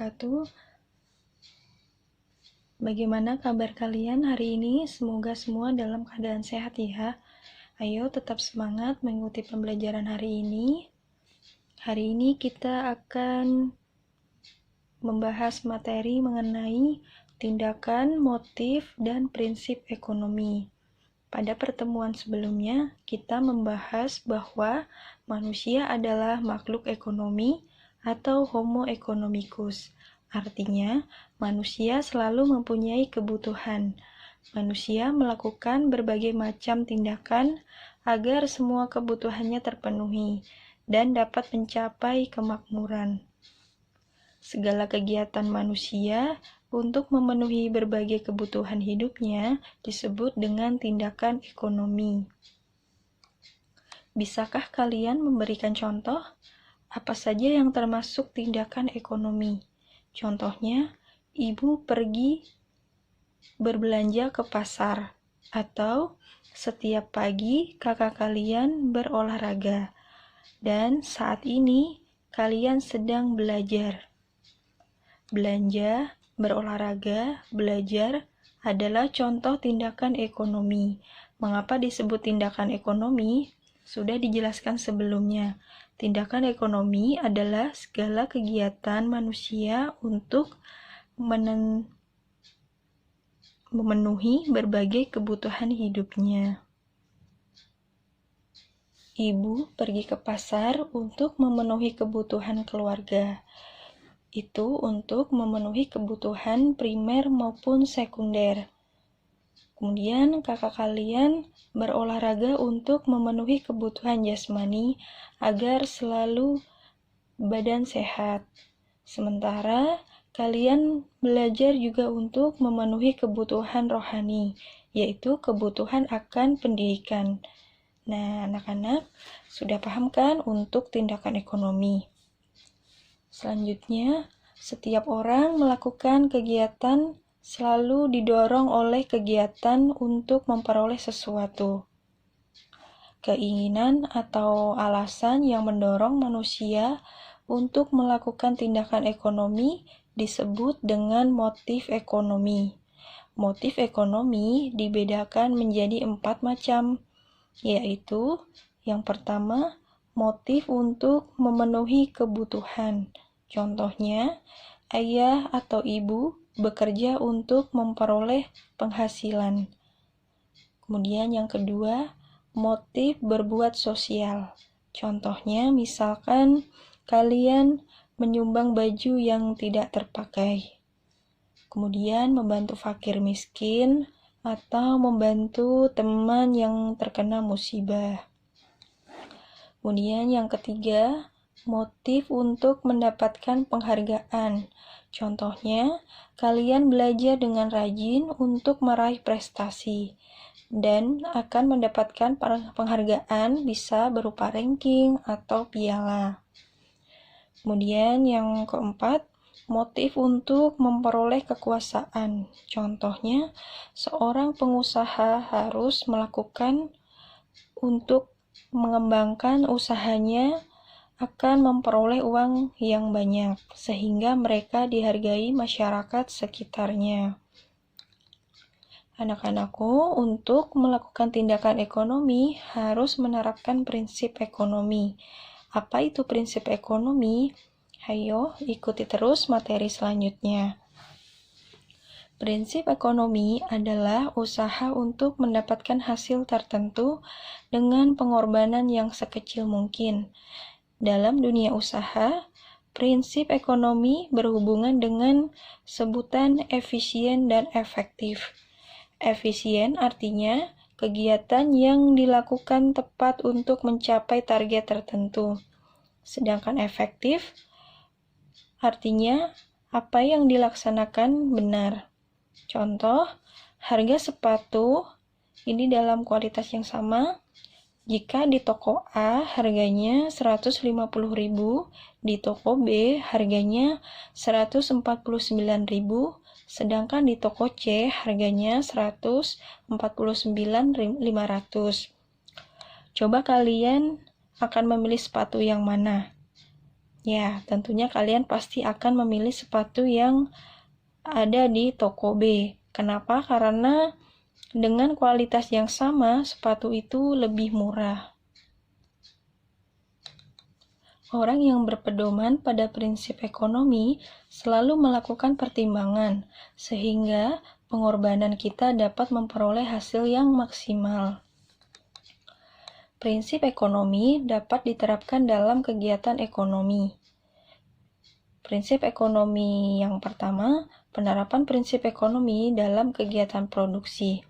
wabarakatuh. Bagaimana kabar kalian hari ini? Semoga semua dalam keadaan sehat ya. Ayo tetap semangat mengikuti pembelajaran hari ini. Hari ini kita akan membahas materi mengenai tindakan, motif, dan prinsip ekonomi. Pada pertemuan sebelumnya, kita membahas bahwa manusia adalah makhluk ekonomi atau Homo economicus. Artinya, manusia selalu mempunyai kebutuhan. Manusia melakukan berbagai macam tindakan agar semua kebutuhannya terpenuhi dan dapat mencapai kemakmuran. Segala kegiatan manusia untuk memenuhi berbagai kebutuhan hidupnya disebut dengan tindakan ekonomi. Bisakah kalian memberikan contoh? Apa saja yang termasuk tindakan ekonomi? Contohnya, ibu pergi berbelanja ke pasar, atau setiap pagi kakak kalian berolahraga, dan saat ini kalian sedang belajar. Belanja, berolahraga, belajar adalah contoh tindakan ekonomi. Mengapa disebut tindakan ekonomi? Sudah dijelaskan sebelumnya. Tindakan ekonomi adalah segala kegiatan manusia untuk memenuhi berbagai kebutuhan hidupnya. Ibu pergi ke pasar untuk memenuhi kebutuhan keluarga. Itu untuk memenuhi kebutuhan primer maupun sekunder. Kemudian kakak kalian berolahraga untuk memenuhi kebutuhan jasmani agar selalu badan sehat. Sementara kalian belajar juga untuk memenuhi kebutuhan rohani, yaitu kebutuhan akan pendidikan. Nah, anak-anak sudah paham kan untuk tindakan ekonomi? Selanjutnya, setiap orang melakukan kegiatan selalu didorong oleh kegiatan untuk memperoleh sesuatu. Keinginan atau alasan yang mendorong manusia untuk melakukan tindakan ekonomi disebut dengan motif ekonomi. Motif ekonomi dibedakan menjadi 4 macam, yaitu yang pertama, motif untuk memenuhi kebutuhan. Contohnya, ayah atau ibu bekerja untuk memperoleh penghasilan. Kemudian yang kedua, motif berbuat sosial. Contohnya, misalkan kalian menyumbang baju yang tidak terpakai. Kemudian membantu fakir miskin atau membantu teman yang terkena musibah. Kemudian yang ketiga, motif untuk mendapatkan penghargaan. Contohnya, kalian belajar dengan rajin untuk meraih prestasi dan akan mendapatkan penghargaan bisa berupa ranking atau piala. Kemudian yang keempat, motif untuk memperoleh kekuasaan. Contohnya, seorang pengusaha harus melakukan untuk mengembangkan usahanya akan memperoleh uang yang banyak, sehingga mereka dihargai masyarakat sekitarnya. Anak-anakku, untuk melakukan tindakan ekonomi harus menerapkan prinsip ekonomi. Apa itu prinsip ekonomi? Hayo, ikuti terus materi selanjutnya. Prinsip ekonomi adalah usaha untuk mendapatkan hasil tertentu dengan pengorbanan yang sekecil mungkin. Dalam dunia usaha, prinsip ekonomi berhubungan dengan sebutan efisien dan efektif. Efisien artinya kegiatan yang dilakukan tepat untuk mencapai target tertentu. Sedangkan efektif artinya apa yang dilaksanakan benar. Contoh, harga sepatu ini dalam kualitas yang sama. Jika di toko A harganya 150.000, di toko B harganya 149.000, sedangkan di toko C harganya 149.500. Coba kalian akan memilih sepatu yang mana? Ya, tentunya kalian pasti akan memilih sepatu yang ada di toko B. Kenapa? Karena dengan kualitas yang sama, sepatu itu lebih murah. Orang yang berpedoman pada prinsip ekonomi selalu melakukan pertimbangan, sehingga pengorbanan kita dapat memperoleh hasil yang maksimal. Prinsip ekonomi dapat diterapkan dalam kegiatan ekonomi. Prinsip ekonomi yang pertama, penerapan prinsip ekonomi dalam kegiatan produksi,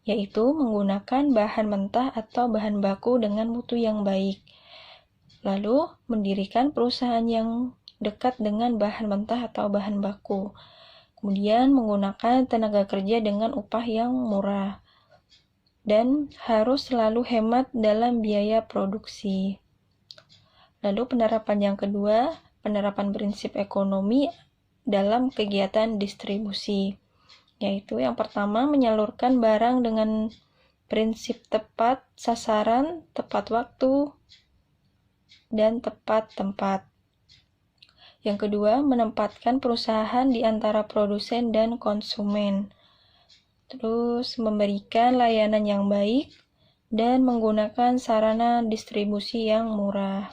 yaitu menggunakan bahan mentah atau bahan baku dengan mutu yang baik. Lalu, mendirikan perusahaan yang dekat dengan bahan mentah atau bahan baku. Kemudian, menggunakan tenaga kerja dengan upah yang murah. Dan harus selalu hemat dalam biaya produksi. Lalu, penerapan yang kedua, penerapan prinsip ekonomi dalam kegiatan distribusi. Yaitu yang pertama, menyalurkan barang dengan prinsip tepat sasaran, tepat waktu, dan tepat tempat. Yang kedua, menempatkan perusahaan di antara produsen dan konsumen. Terus, memberikan layanan yang baik dan menggunakan sarana distribusi yang murah.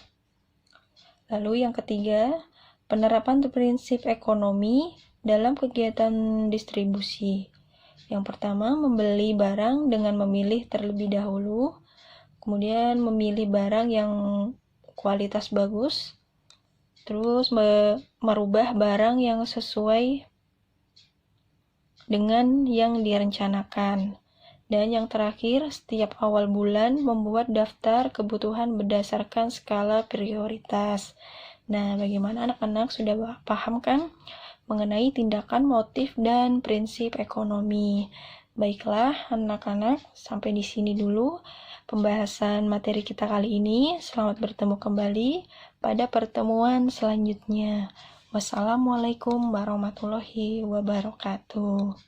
Lalu yang ketiga, penerapan prinsip ekonomi dalam kegiatan distribusi. Yang pertama, membeli barang dengan memilih terlebih dahulu, kemudian memilih barang yang kualitas bagus, terus merubah barang yang sesuai dengan yang direncanakan. Dan yang terakhir, setiap awal bulan membuat daftar kebutuhan berdasarkan skala prioritas. Nah, bagaimana anak-anak sudah paham kan mengenai tindakan, motif, dan prinsip ekonomi? Baiklah, anak-anak, sampai di sini dulu pembahasan materi kita kali ini. Selamat bertemu kembali pada pertemuan selanjutnya. Wassalamualaikum warahmatullahi wabarakatuh.